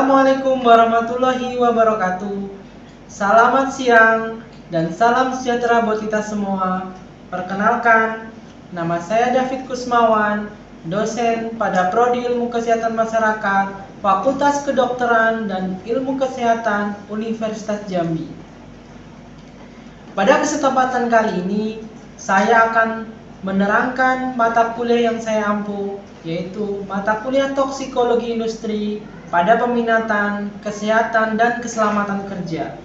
Assalamualaikum warahmatullahi wabarakatuh. Selamat siang dan salam sejahtera buat kita semua. Perkenalkan, nama saya David Kusmawan, dosen pada Prodi Ilmu Kesehatan Masyarakat, Fakultas Kedokteran dan Ilmu Kesehatan Universitas Jambi. Pada kesempatan kali ini, saya akan menerangkan mata kuliah yang saya ampu, yaitu mata kuliah Toksikologi Industri pada peminatan kesehatan dan keselamatan kerja.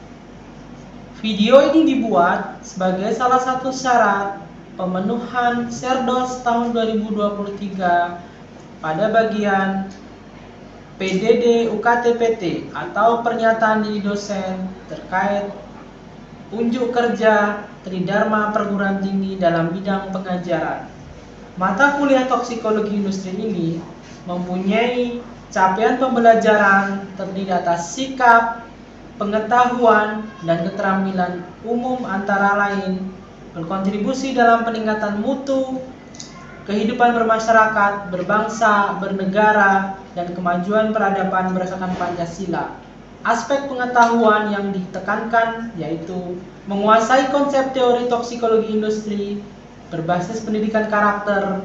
Video ini dibuat sebagai salah satu syarat pemenuhan Serdos tahun 2023 pada bagian PDD UKT-PT atau pernyataan diri dosen terkait unjuk kerja Tridharma Perguruan Tinggi dalam bidang pengajaran. Mata kuliah Toksikologi Industri ini mempunyai capaian pembelajaran terdiri atas sikap, pengetahuan, dan keterampilan umum antara lain berkontribusi dalam peningkatan mutu, kehidupan bermasyarakat, berbangsa, bernegara, dan kemajuan peradaban berdasarkan Pancasila. Aspek pengetahuan yang ditekankan yaitu menguasai konsep teori toksikologi industri berbasis pendidikan karakter,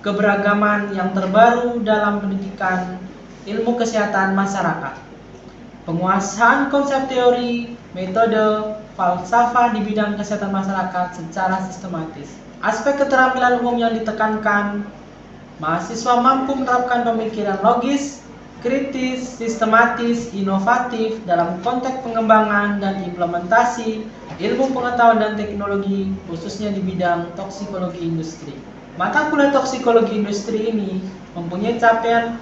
keberagaman yang terbaru dalam pendidikan ilmu kesehatan masyarakat, penguasaan konsep teori, metode, falsafah di bidang kesehatan masyarakat secara sistematis. Aspek keterampilan umum yang ditekankan, mahasiswa mampu menerapkan pemikiran logis, kritis, sistematis, inovatif dalam konteks pengembangan dan implementasi ilmu pengetahuan dan teknologi, khususnya di bidang toksikologi industri. Mata kuliah toksikologi industri ini mempunyai capaian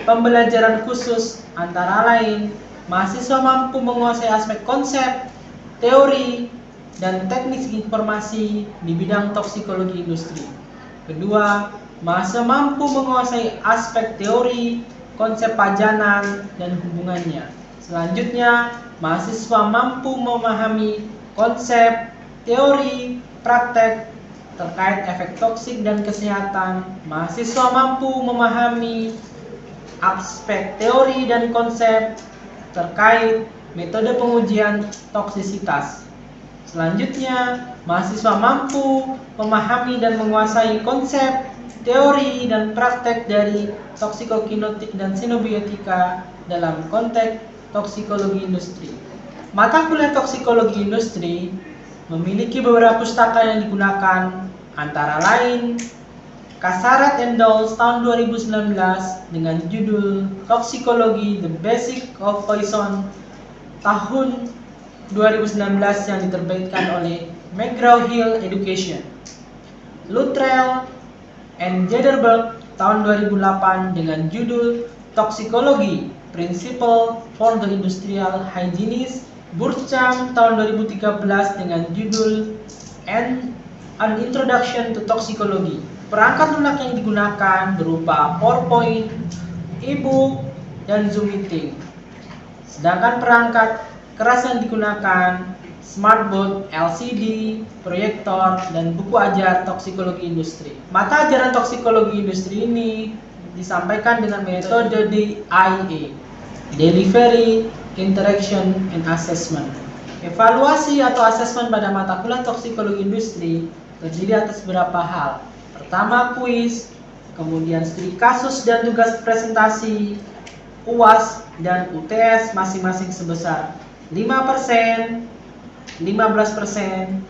pembelajaran khusus antara lain mahasiswa mampu menguasai aspek konsep, teori, dan teknik informasi di bidang toksikologi industri. Kedua, mahasiswa mampu menguasai aspek teori, konsep pajanan, dan hubungannya. Selanjutnya, mahasiswa mampu memahami konsep, teori, praktek terkait efek toksik dan kesehatan. Mahasiswa mampu memahami aspek teori dan konsep terkait metode pengujian toksisitas. Selanjutnya, mahasiswa mampu memahami dan menguasai konsep, teori, dan praktek dari toksikokinetik dan sinobiotika dalam konteks toksikologi industri. Mata kuliah toksikologi industri memiliki beberapa pustaka yang digunakan, antara lain Kasarat and Dolls tahun 2019 dengan judul Toksikologi The Basic of Poison tahun 2019 yang diterbitkan oleh McGraw-Hill Education. Luttrell and Jederberg tahun 2008 dengan judul Toksikologi Principle for the Industrial Hygienist. Burcham tahun 2013 dengan judul An Introduction to Toxicology. Perangkat lunak yang digunakan berupa PowerPoint, e-book, dan Zoom meeting. Sedangkan perangkat keras yang digunakan smartboard, LCD, proyektor, dan buku ajar toksikologi industri. Mata ajaran toksikologi industri ini disampaikan dengan metode DIA, Delivery, Interaction, and Assessment. Evaluasi atau asesmen pada mata kuliah toksikologi industri terdiri atas beberapa hal. Pertama, kuis, kemudian studi kasus dan tugas presentasi, UAS, dan UTS masing-masing sebesar 5%, 15%,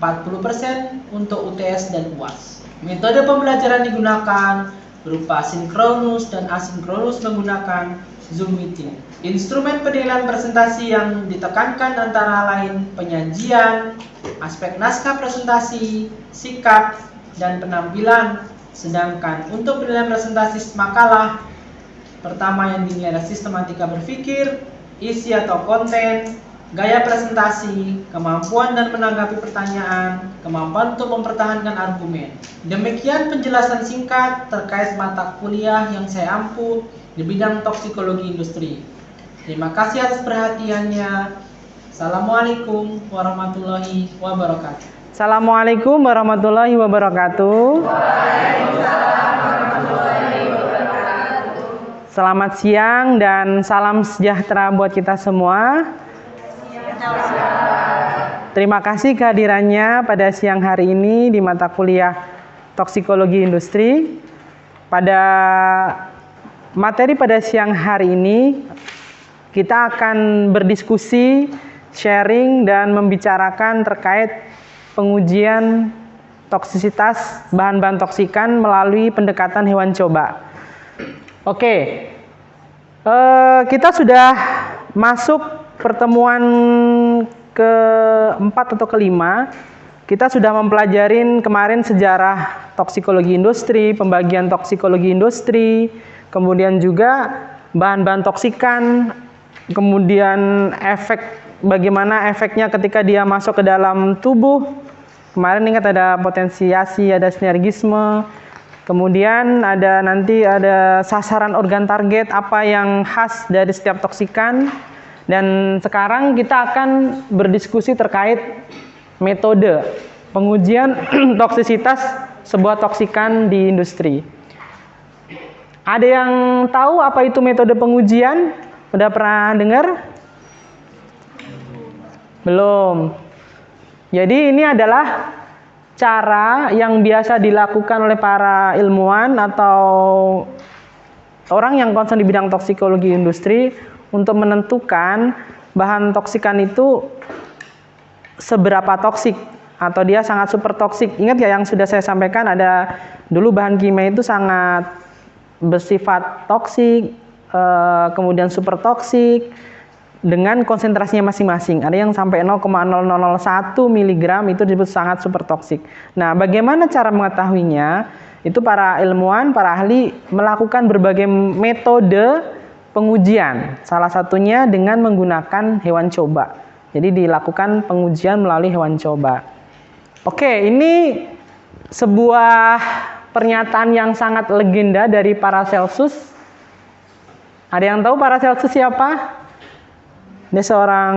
40% untuk UTS dan UAS. Metode pembelajaran digunakan berupa sinkronus dan asinkronus menggunakan Zoom meeting. Instrumen penilaian presentasi yang ditekankan antara lain penyajian, aspek naskah presentasi, sikap, dan penampilan. Sedangkan untuk penilaian presentasi makalah, pertama yang dinilai adalah sistematika berpikir, isi atau konten, gaya presentasi, kemampuan dan menanggapi pertanyaan, kemampuan untuk mempertahankan argumen. Demikian penjelasan singkat terkait mata kuliah yang saya ampu di bidang toksikologi industri. Terima kasih atas perhatiannya. Assalamualaikum warahmatullahi wabarakatuh. Assalamualaikum warahmatullahi wabarakatuh. Waalaikumsalam warahmatullahi wabarakatuh. Selamat siang dan salam sejahtera buat kita semua. Terima kasih kehadirannya pada siang hari ini di mata kuliah Toksikologi Industri. Pada materi pada siang hari ini, kita akan berdiskusi, sharing, dan membicarakan terkait pengujian toksisitas bahan-bahan toksikan melalui pendekatan hewan coba. Oke, kita sudah masuk pertemuan keempat atau kelima. Kita sudah mempelajarin kemarin sejarah toksikologi industri, pembagian toksikologi industri, kemudian juga bahan-bahan toksikan, kemudian bagaimana efeknya ketika dia masuk ke dalam tubuh. Kemarin ingat ada potensiasi, ada sinergisme. Kemudian nanti ada sasaran organ target, apa yang khas dari setiap toksikan. Dan sekarang kita akan berdiskusi terkait metode pengujian toksisitas sebuah toksikan di industri. Ada yang tahu apa itu metode pengujian? Udah pernah dengar? Belum. Jadi ini adalah cara yang biasa dilakukan oleh para ilmuwan atau orang yang concern di bidang toksikologi industri untuk menentukan bahan toksikan itu seberapa toksik atau dia sangat super toksik. Ingat ya yang sudah saya sampaikan, ada dulu bahan kimia itu sangat bersifat toksik, kemudian super toksik, dengan konsentrasinya masing-masing. Ada yang sampai 0,0001 mg itu disebut sangat super toksik. Nah, bagaimana cara mengetahuinya? Itu para ilmuwan, para ahli melakukan berbagai metode pengujian. Salah satunya dengan menggunakan hewan coba. Jadi dilakukan pengujian melalui hewan coba. Oke, ini sebuah pernyataan yang sangat legenda dari Paracelsus. Ada yang tahu Paracelsus siapa? Dia seorang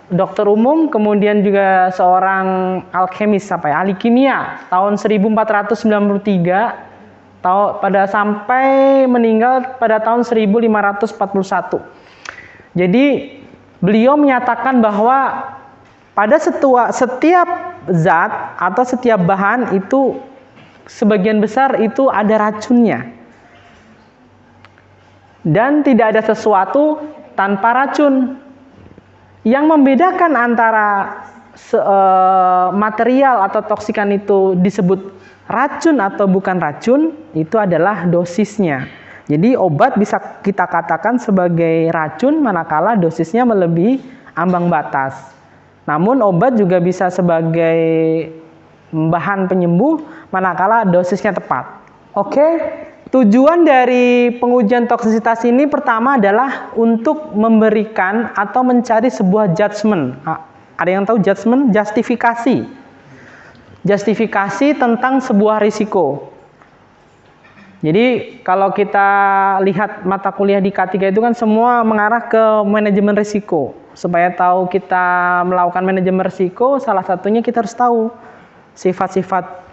dokter umum, kemudian juga seorang alkemis, ahli kimia. Tahun 1493, sampai meninggal pada tahun 1541. Jadi beliau menyatakan bahwa pada setiap zat atau setiap bahan itu sebagian besar itu ada racunnya. Dan tidak ada sesuatu tanpa racun. Yang membedakan antara material atau toksikan itu disebut racun atau bukan racun, itu adalah dosisnya. Jadi obat bisa kita katakan sebagai racun manakala dosisnya melebihi ambang batas. Namun obat juga bisa sebagai bahan penyembuh manakala dosisnya tepat. Oke? Tujuan dari pengujian toksisitas ini pertama adalah untuk memberikan atau mencari sebuah judgement. Ada yang tahu judgement? Justifikasi. Justifikasi tentang sebuah risiko. Jadi kalau kita lihat mata kuliah di K3 itu kan semua mengarah ke manajemen risiko. Supaya tahu kita melakukan manajemen risiko, salah satunya kita harus tahu sifat-sifat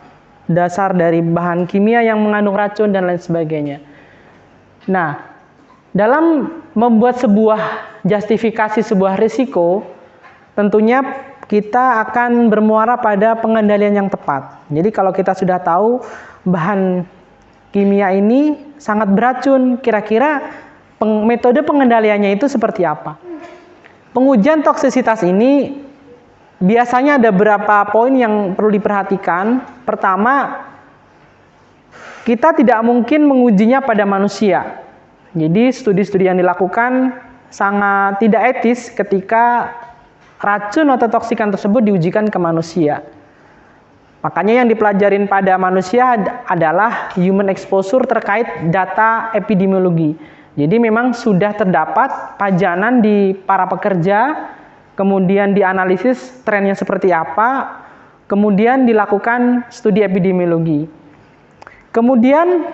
dasar dari bahan kimia yang mengandung racun dan lain sebagainya. Nah, dalam membuat sebuah justifikasi sebuah risiko, tentunya kita akan bermuara pada pengendalian yang tepat. Jadi kalau kita sudah tahu bahan kimia ini sangat beracun, kira-kira metode pengendaliannya itu seperti apa? Pengujian toksisitas ini biasanya ada beberapa poin yang perlu diperhatikan. Pertama, kita tidak mungkin mengujinya pada manusia. Jadi studi-studi yang dilakukan sangat tidak etis ketika racun atau toksikan tersebut diujikan ke manusia. Makanya yang dipelajarin pada manusia adalah human exposure terkait data epidemiologi. Jadi memang sudah terdapat pajanan di para pekerja, kemudian dianalisis trennya seperti apa, kemudian dilakukan studi epidemiologi. Kemudian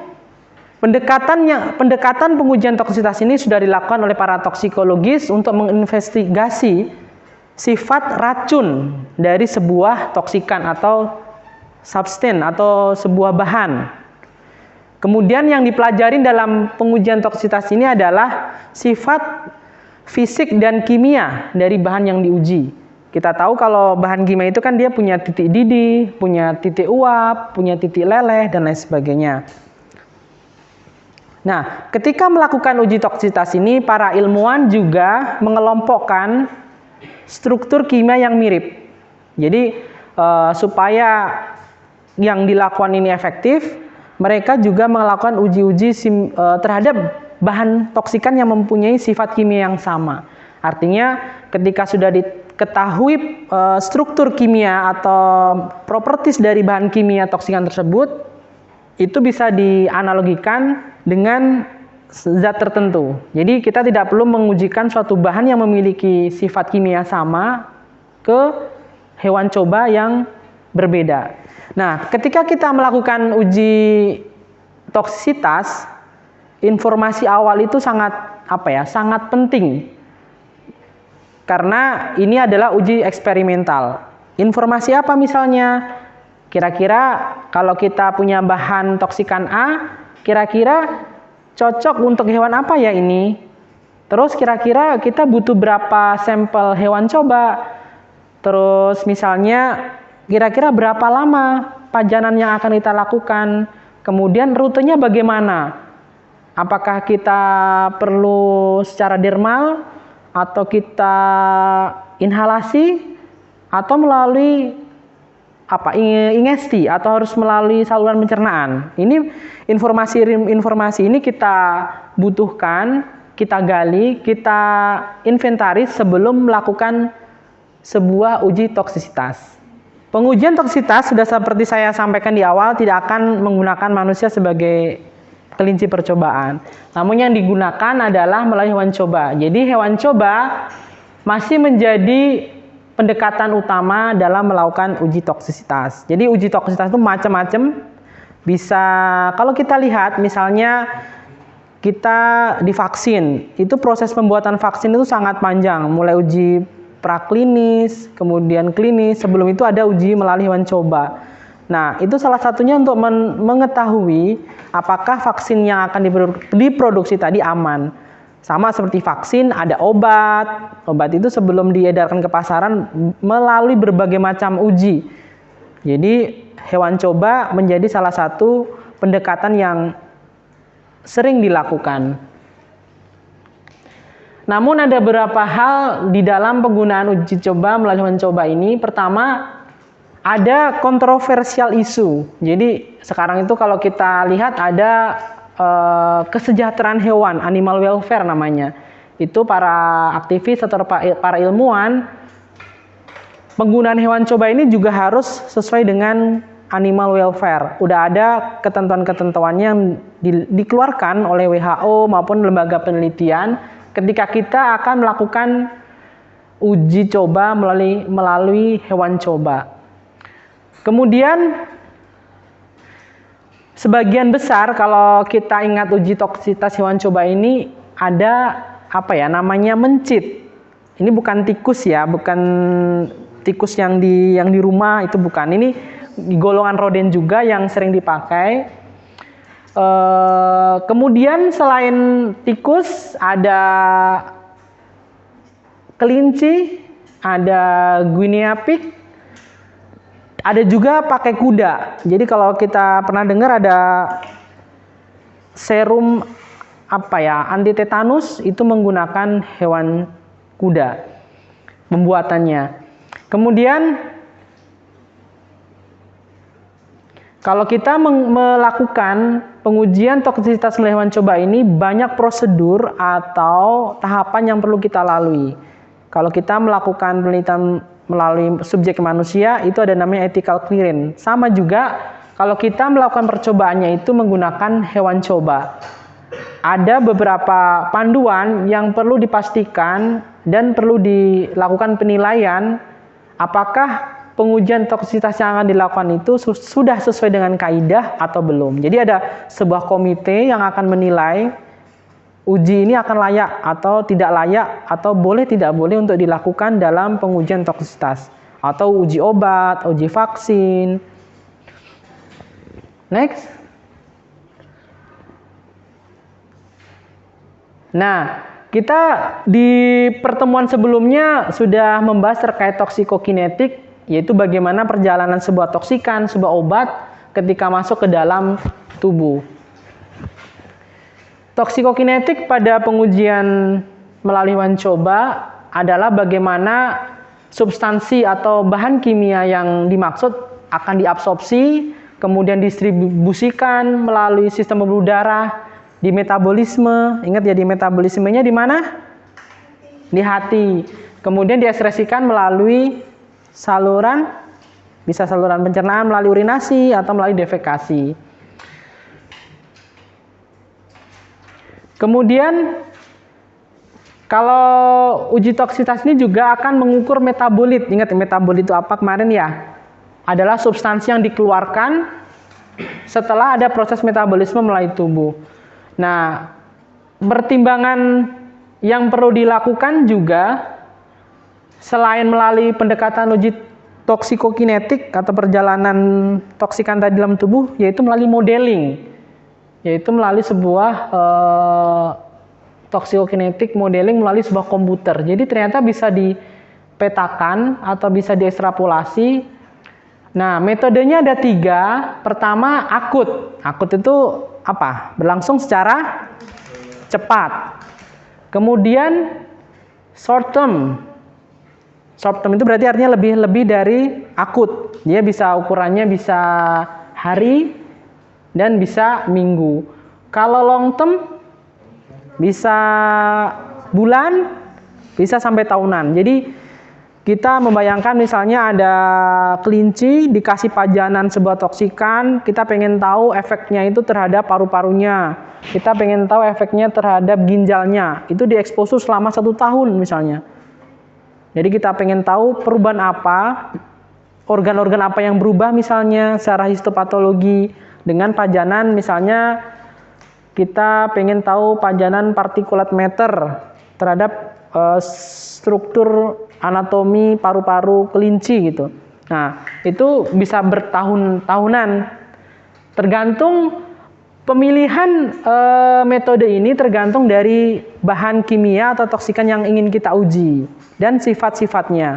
pendekatan pengujian toksisitas ini sudah dilakukan oleh para toksikologis untuk menginvestigasi sifat racun dari sebuah toksikan atau substan atau sebuah bahan. Kemudian yang dipelajarin dalam pengujian toksisitas ini adalah sifat fisik dan kimia dari bahan yang diuji. Kita tahu kalau bahan kimia itu kan dia punya titik didih, punya titik uap, punya titik leleh, dan lain sebagainya. Nah, ketika melakukan uji toksisitas ini, para ilmuwan juga mengelompokkan struktur kimia yang mirip. Jadi, supaya yang dilakukan ini efektif, mereka juga melakukan uji-uji terhadap bahan toksikan yang mempunyai sifat kimia yang sama. Artinya ketika sudah diketahui struktur kimia atau properties dari bahan kimia toksikan tersebut, itu bisa dianalogikan dengan zat tertentu. Jadi kita tidak perlu mengujikan suatu bahan yang memiliki sifat kimia sama ke hewan coba yang berbeda. Nah, ketika kita melakukan uji toksisitas, informasi awal itu sangat penting. Karena ini adalah uji eksperimental. Informasi apa misalnya? Kira-kira kalau kita punya bahan toksikan A, kira-kira cocok untuk hewan apa ya ini? Terus kira-kira kita butuh berapa sampel hewan coba? Terus misalnya kira-kira berapa lama pajanan yang akan kita lakukan? Kemudian rutenya bagaimana? Apakah kita perlu secara dermal atau kita inhalasi atau melalui ingesti atau harus melalui saluran pencernaan? Ini informasi ini kita butuhkan, kita gali, kita inventaris sebelum melakukan sebuah uji toksisitas. Pengujian toksisitas sudah seperti saya sampaikan di awal tidak akan menggunakan manusia sebagai kelinci percobaan. Namun yang digunakan adalah melalui hewan coba. Jadi hewan coba masih menjadi pendekatan utama dalam melakukan uji toksisitas. Jadi uji toksisitas itu macam-macam. Bisa kalau kita lihat misalnya kita divaksin, itu proses pembuatan vaksin itu sangat panjang, mulai uji praklinis, kemudian klinis, sebelum itu ada uji melalui hewan coba. Nah, itu salah satunya untuk mengetahui apakah vaksin yang akan diproduksi tadi aman. Sama seperti vaksin, ada obat. Obat itu sebelum diedarkan ke pasaran melalui berbagai macam uji. Jadi, hewan coba menjadi salah satu pendekatan yang sering dilakukan. Namun ada beberapa hal di dalam penggunaan uji coba melalui hewan coba ini. Pertama, ada kontroversial isu. Jadi sekarang itu kalau kita lihat ada kesejahteraan hewan, animal welfare namanya. Itu para aktivis atau para ilmuwan, penggunaan hewan coba ini juga harus sesuai dengan animal welfare. Udah ada ketentuan-ketentuannya yang dikeluarkan oleh WHO maupun lembaga penelitian ketika kita akan melakukan uji coba melalui hewan coba. Kemudian sebagian besar kalau kita ingat uji toksisitas hewan coba ini ada namanya mencit. Ini bukan tikus ya, bukan tikus yang di rumah, itu bukan. Ini golongan rodent juga yang sering dipakai. Kemudian selain tikus ada kelinci, ada guinea pig, ada juga pakai kuda. Jadi kalau kita pernah dengar ada serum anti tetanus, itu menggunakan hewan kuda pembuatannya. Kemudian kalau kita melakukan pengujian toksisitas melalui hewan coba ini, banyak prosedur atau tahapan yang perlu kita lalui. Kalau kita melakukan penelitian melalui subjek manusia, itu ada namanya ethical clearance. Sama juga kalau kita melakukan percobaannya itu menggunakan hewan coba. Ada beberapa panduan yang perlu dipastikan dan perlu dilakukan penilaian apakah pengujian toksisitas yang akan dilakukan itu sudah sesuai dengan kaidah atau belum. Jadi ada sebuah komite yang akan menilai uji ini akan layak atau tidak layak atau boleh tidak boleh untuk dilakukan dalam pengujian toksisitas atau uji obat, uji vaksin. Next. Nah, kita di pertemuan sebelumnya sudah membahas terkait toksikokinetik, yaitu bagaimana perjalanan sebuah toksikan, sebuah obat ketika masuk ke dalam tubuh. Toksikokinetik pada pengujian melalui hewan coba adalah bagaimana substansi atau bahan kimia yang dimaksud akan diabsorpsi, kemudian didistribusikan melalui sistem pembuluh darah, di metabolisme. Ingat ya, di metabolismenya di mana? Di hati. Kemudian diekspresikan melalui saluran, bisa saluran pencernaan melalui urinasi atau melalui defekasi. Kemudian kalau uji toksisitas ini juga akan mengukur metabolit. Ingat metabolit itu apa kemarin ya? Adalah substansi yang dikeluarkan setelah ada proses metabolisme melalui tubuh. Nah, pertimbangan yang perlu dilakukan juga selain melalui pendekatan uji toksikokinetik atau perjalanan toksikan tadi dalam tubuh, yaitu melalui modeling, yaitu melalui sebuah toksikokinetik modeling melalui sebuah komputer. Jadi ternyata bisa dipetakan atau bisa diekstrapolasi. Nah, metodenya ada 3. Pertama, akut. Akut itu apa? Berlangsung secara cepat. Kemudian short term. Short term itu berarti artinya lebih dari akut. Dia bisa ukurannya bisa hari dan bisa minggu. Kalau long term bisa bulan, bisa sampai tahunan. Jadi kita membayangkan misalnya ada kelinci dikasih pajanan sebuah toksikan, kita pengen tahu efeknya itu terhadap paru-parunya, kita pengen tahu efeknya terhadap ginjalnya, itu diekspos selama 1 tahun misalnya. Jadi kita pengen tahu perubahan apa, organ-organ apa yang berubah misalnya secara histopatologi dengan pajanan. Misalnya kita pengen tahu pajanan partikulat meter terhadap struktur anatomi paru-paru kelinci gitu. Nah, itu bisa bertahun-tahunan. Tergantung pemilihan metode ini tergantung dari bahan kimia atau toksikan yang ingin kita uji dan sifat-sifatnya.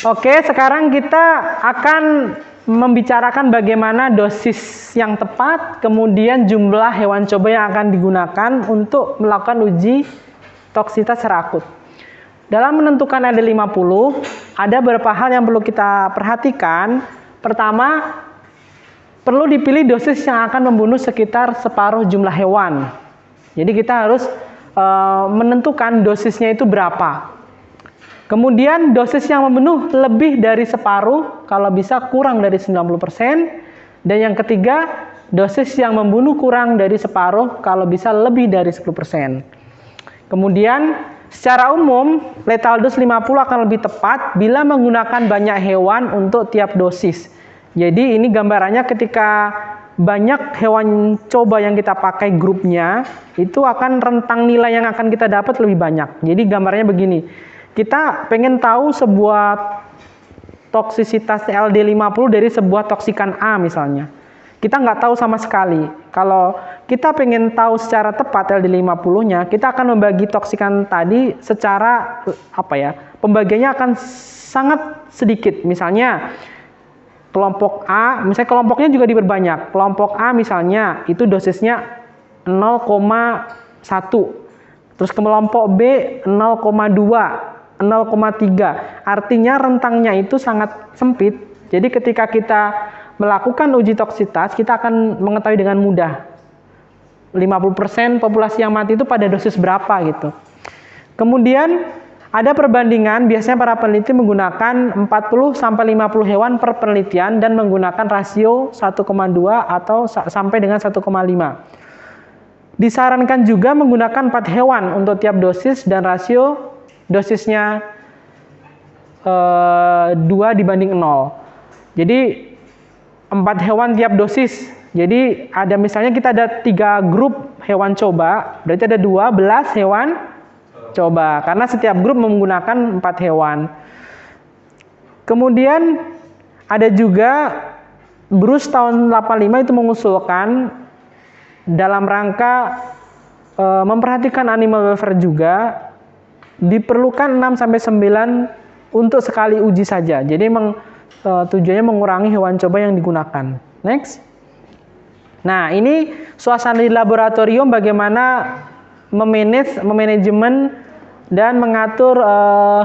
Oke, sekarang kita akan membicarakan bagaimana dosis yang tepat, kemudian jumlah hewan coba yang akan digunakan untuk melakukan uji toksisitas secara akut. Dalam menentukan LD50, ada beberapa hal yang perlu kita perhatikan. Pertama, perlu dipilih dosis yang akan membunuh sekitar separuh jumlah hewan. Jadi kita harus menentukan dosisnya itu berapa. Kemudian dosis yang membunuh lebih dari separuh, kalau bisa kurang dari 90%. Dan yang ketiga, dosis yang membunuh kurang dari separuh, kalau bisa lebih dari 10%. Kemudian secara umum, lethal dose 50 akan lebih tepat bila menggunakan banyak hewan untuk tiap dosis. Jadi ini gambarannya ketika banyak hewan coba yang kita pakai grupnya, itu akan rentang nilai yang akan kita dapat lebih banyak. Jadi gambarnya begini, kita pengen tahu sebuah toksisitas LD50 dari sebuah toksikan A misalnya. Kita nggak tahu sama sekali. Kalau kita pengen tahu secara tepat LD50-nya, kita akan membagi toksikan tadi secara pembagiannya akan sangat sedikit. Misalnya kelompok A, misalnya kelompoknya juga diperbanyak. Kelompok A misalnya itu dosisnya 0,1. Terus kelompok B 0,2, 0,3. Artinya rentangnya itu sangat sempit. Jadi ketika kita melakukan uji toksisitas, kita akan mengetahui dengan mudah 50% populasi yang mati itu pada dosis berapa gitu. Kemudian ada perbandingan, biasanya para peneliti menggunakan 40-50 hewan per penelitian dan menggunakan rasio 1,2 atau sampai dengan 1,5. Disarankan juga menggunakan 4 hewan untuk tiap dosis dan rasio dosisnya 2:0. Jadi 4 hewan tiap dosis. Jadi ada misalnya kita ada 3 grup hewan coba, berarti ada 12 hewan coba. Karena setiap grup menggunakan 4 hewan. Kemudian ada juga Bruce tahun 85 itu mengusulkan dalam rangka memperhatikan animal welfare juga, diperlukan 6-9 untuk sekali uji saja. Jadi memang tujuannya mengurangi hewan coba yang digunakan. Next. Nah, ini suasana di laboratorium bagaimana manajemen dan mengatur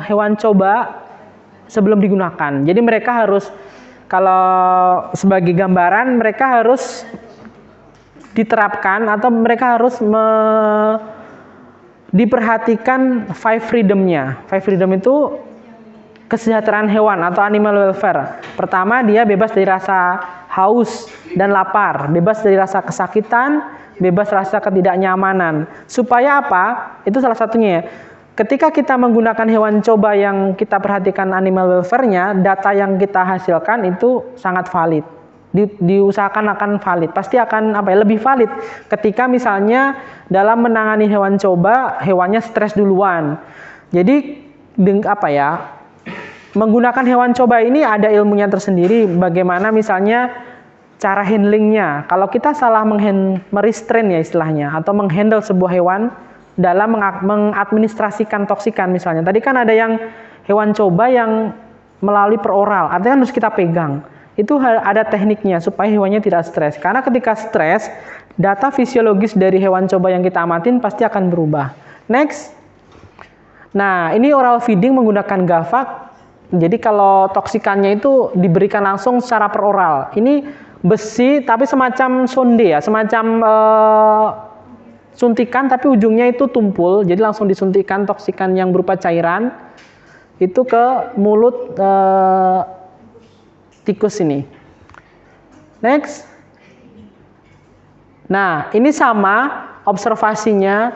hewan coba sebelum digunakan. Jadi mereka harus, kalau sebagai gambaran, mereka harus diterapkan atau mereka harus diperhatikan 5 freedom-nya. 5 freedom itu kesejahteraan hewan atau animal welfare. Pertama, dia bebas dari rasa haus dan lapar, bebas dari rasa kesakitan, bebas rasa ketidaknyamanan. Supaya apa? Itu salah satunya ya. Ketika kita menggunakan hewan coba yang kita perhatikan animal welfare-nya, data yang kita hasilkan itu sangat valid. Diusahakan akan valid, pasti akan lebih valid ketika misalnya dalam menangani hewan coba, hewannya stres duluan. Jadi menggunakan hewan coba ini ada ilmunya tersendiri, bagaimana misalnya cara handlingnya. Kalau kita salah merestrain ya istilahnya, atau menghandle sebuah hewan dalam mengadministrasikan toksikan misalnya. Tadi kan ada yang hewan coba yang melalui peroral, artinya harus kita pegang. Itu ada tekniknya supaya hewannya tidak stres. Karena ketika stres, data fisiologis dari hewan coba yang kita amatin pasti akan berubah. Next. Nah, ini oral feeding menggunakan GAVAC. Jadi kalau toksikannya itu diberikan langsung secara peroral. Ini besi tapi semacam sonde ya, semacam suntikan tapi ujungnya itu tumpul. Jadi langsung disuntikan toksikan yang berupa cairan itu ke mulut tikus ini. Next. Nah, ini sama observasinya.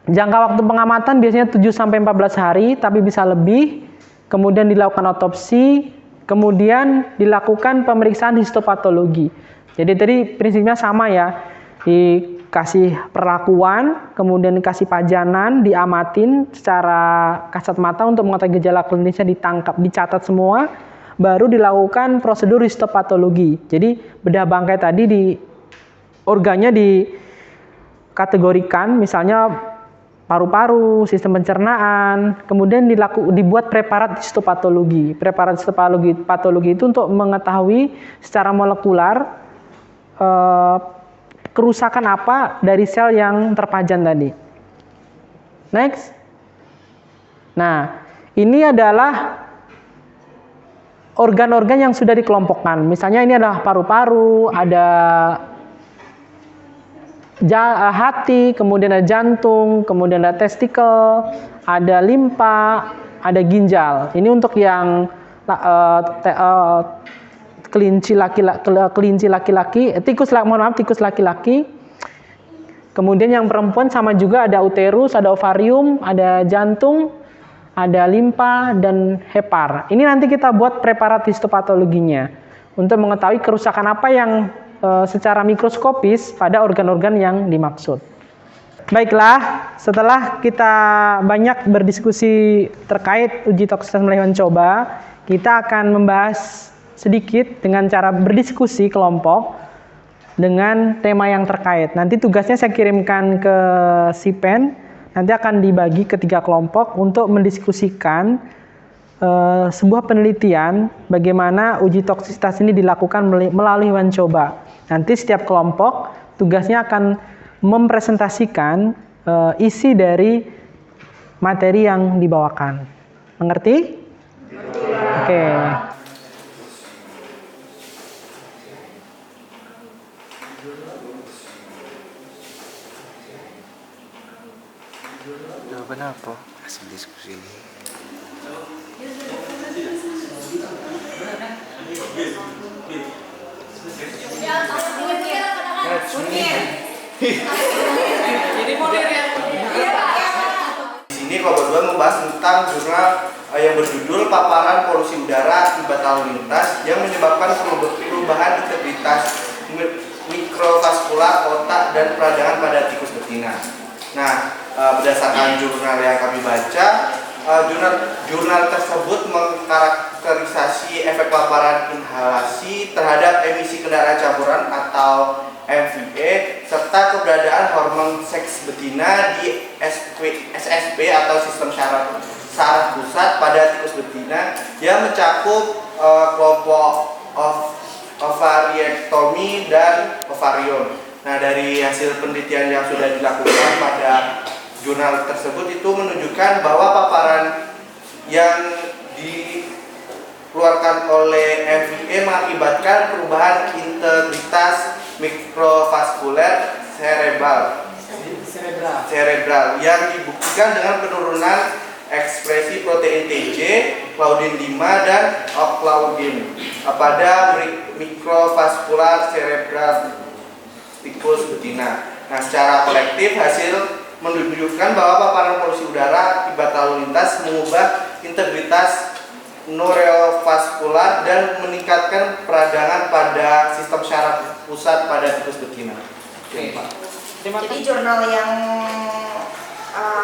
Jangka waktu pengamatan biasanya 7-14 hari, tapi bisa lebih. Kemudian dilakukan otopsi, kemudian dilakukan pemeriksaan histopatologi. Jadi tadi prinsipnya sama ya. Dikasih perlakuan, kemudian dikasih pajanan, diamatin secara kasat mata untuk mengetahui gejala klinisnya, ditangkap, dicatat semua. Baru dilakukan prosedur histopatologi. Jadi bedah bangkai tadi organnya dikategorikan, misalnya paru-paru, sistem pencernaan, kemudian dibuat preparat histopatologi. Preparat histopatologi itu untuk mengetahui secara molekular kerusakan apa dari sel yang terpajan tadi. Next. Nah, ini adalah organ-organ yang sudah dikelompokkan. Misalnya ini adalah paru-paru, ada hati, kemudian ada jantung, kemudian ada testikel, ada limpa, ada ginjal. Ini untuk yang kelinci laki-laki, tikus laki-laki. Kemudian yang perempuan sama juga, ada uterus, ada ovarium, ada jantung, ada limpa dan hepar. Ini nanti kita buat preparat histopatologinya untuk mengetahui kerusakan apa yang secara mikroskopis pada organ-organ yang dimaksud. Baiklah, setelah kita banyak berdiskusi terkait uji toksisitas hewan coba, kita akan membahas sedikit dengan cara berdiskusi kelompok dengan tema yang terkait. Nanti tugasnya saya kirimkan ke Sipen. Nanti akan dibagi ke 3 kelompok untuk mendiskusikan sebuah penelitian bagaimana uji toksisitas ini dilakukan melalui hewan coba. Nanti setiap kelompok tugasnya akan mempresentasikan isi dari materi yang dibawakan. Mengerti? Oke. Jawaban apa? Hasil diskusi ini. Di sini kelompok 2 membahas tentang jurnal yang berjudul Paparan Polusi Udara Akibat Lalu Lintas yang menyebabkan perubahan integritas mikrovaskular otak dan peradangan pada tikus betina. Nah, berdasarkan jurnal yang kami baca, jurnal tersebut mengkarakterisasi efek paparan inhalasi terhadap emisi kendaraan campuran atau MVE serta serta keberadaan hormon seks betina di SSP atau sistem saraf pusat pada tikus betina yang mencakup kelompok ovariektomi dan ovarium. Nah, dari hasil penelitian yang sudah dilakukan pada jurnal tersebut itu menunjukkan bahwa paparan yang dikeluarkan oleh FIE mengakibatkan perubahan integritas mikrovaskuler cerebral yang dibuktikan dengan penurunan ekspresi protein TJ, Claudin 5 dan Oclaudin pada mikrovaskular cerebral tikus betina. Nah, secara kolektif hasil menunjukkan bahwa paparan polusi udara akibat lalu lintas mengubah integritas neurovaskular dan meningkatkan peradangan pada sistem syaraf pusat pada tikus betina. Jadi jurnal yang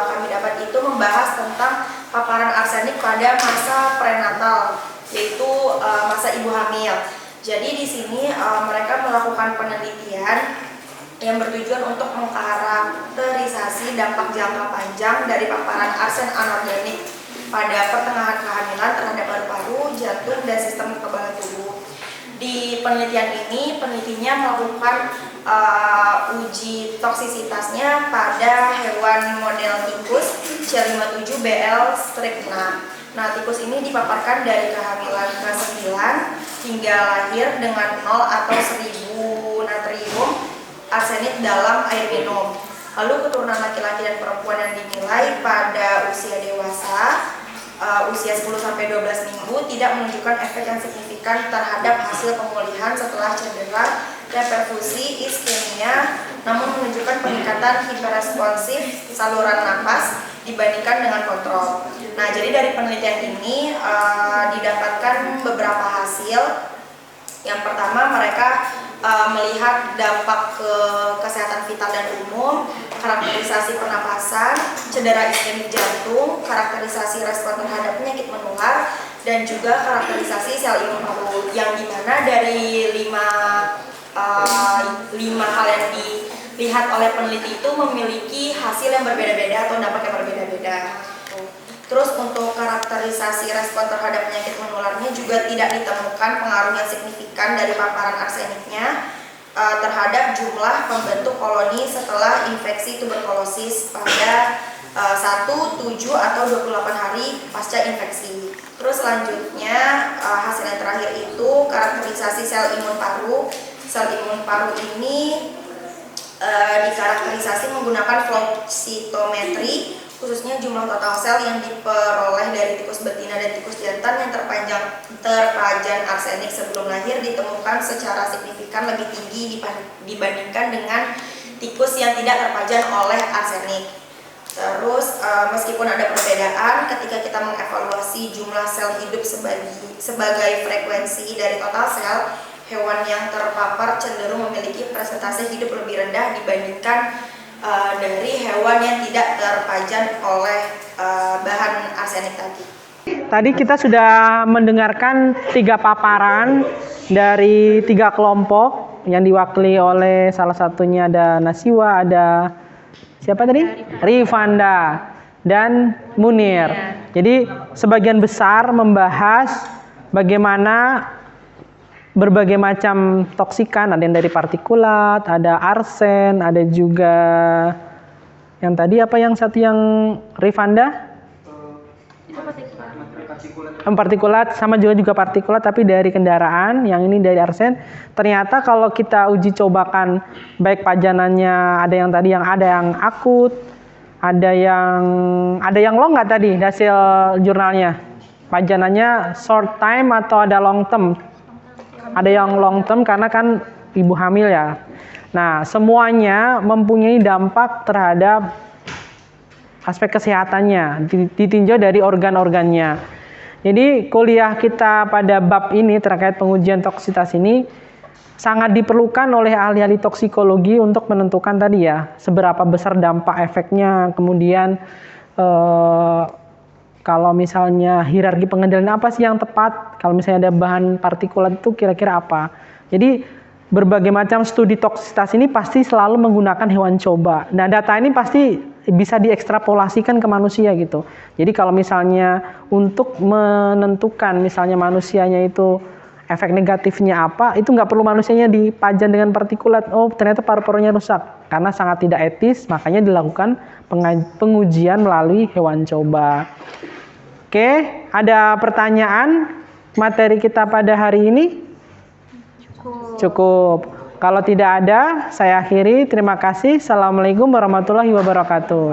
kami dapat itu membahas tentang paparan arsenik pada masa prenatal, yaitu masa ibu hamil. Jadi di sini mereka melakukan penelitian yang bertujuan untuk mengkarakterisasi dampak jangka panjang dari paparan arsen anorganik pada pertengahan kehamilan terhadap paru-paru, jantung, dan sistem kekebalan tubuh. Di penelitian ini, penelitinya melakukan uji toksisitasnya pada hewan model tikus C57BL strip 6. Nah, tikus ini dipaparkan dari kehamilan ke-9 hingga lahir dengan 0 atau 1000 natrium arsenik dalam air minum. Lalu keturunan laki-laki dan perempuan yang dinilai pada usia dewasa, usia 10-12 minggu, tidak menunjukkan efek yang signifikan terhadap hasil pemulihan setelah cedera dan perfusi iskemia, namun menunjukkan peningkatan hiperresponsif saluran napas dibandingkan dengan kontrol. Nah, jadi dari penelitian ini didapatkan beberapa hasil. Yang pertama, mereka melihat dampak ke kesehatan vital dan umum, karakterisasi pernapasan, cedera iskemik jantung, karakterisasi respon terhadap penyakit menular, dan juga karakterisasi sel imun paru. Yang dimana dari lima hal yang dilihat oleh peneliti itu memiliki hasil yang berbeda-beda atau dampak yang berbeda-beda. Terus untuk karakterisasi respon terhadap penyakit menularnya juga tidak ditemukan pengaruh yang signifikan dari paparan arseniknya terhadap jumlah pembentuk koloni setelah infeksi tuberkulosis pada 1, 7, atau 28 hari pasca infeksi. Terus selanjutnya hasil yang terakhir itu karakterisasi sel imun paru. Sel imun paru ini dikarakterisasi menggunakan flow cytometry, khususnya jumlah total sel yang diperoleh dari tikus betina dan tikus jantan yang terpajan arsenik sebelum lahir ditemukan secara signifikan lebih tinggi dibandingkan dengan tikus yang tidak terpajan oleh arsenik. Terus meskipun ada perbedaan ketika kita mengevaluasi jumlah sel hidup sebagai frekuensi dari total sel, hewan yang terpapar cenderung memiliki persentase hidup lebih rendah dibandingkan dari hewan yang tidak terpajan oleh bahan arsenik tadi. Tadi kita sudah mendengarkan 3 paparan dari 3 kelompok yang diwakili oleh salah satunya ada Nasiwa, ada siapa tadi? Rifanda dan Munir. Jadi sebagian besar membahas bagaimana berbagai macam toksikan, ada yang dari partikulat, ada arsen, ada juga yang tadi apa yang satu yang Rifanda? Partikulat, sama juga partikulat tapi dari kendaraan, yang ini dari arsen. Ternyata kalau kita uji cobakan baik pajanannya, ada yang tadi yang akut, ada yang long nggak tadi hasil jurnalnya? Pajanannya short time atau ada long term? Ada yang long term karena kan ibu hamil ya. Nah, semuanya mempunyai dampak terhadap aspek kesehatannya, ditinjau dari organ-organnya. Jadi kuliah kita pada bab ini terkait pengujian toksisitas ini sangat diperlukan oleh ahli-ahli toksikologi untuk menentukan tadi ya, seberapa besar dampak efeknya, kemudian kalau misalnya hierarki pengendalian apa sih yang tepat, kalau misalnya ada bahan partikulat itu kira-kira apa. Jadi berbagai macam studi toksisitas ini pasti selalu menggunakan hewan coba. Nah, data ini pasti bisa diekstrapolasikan ke manusia gitu. Jadi kalau misalnya untuk menentukan misalnya manusianya itu efek negatifnya apa, itu nggak perlu manusianya dipajang dengan partikulat. Oh, ternyata paru-parunya rusak. Karena sangat tidak etis, makanya dilakukan pengujian melalui hewan coba. Oke, ada pertanyaan materi kita pada hari ini? Cukup. Kalau tidak ada, saya akhiri. Terima kasih. Assalamualaikum warahmatullahi wabarakatuh.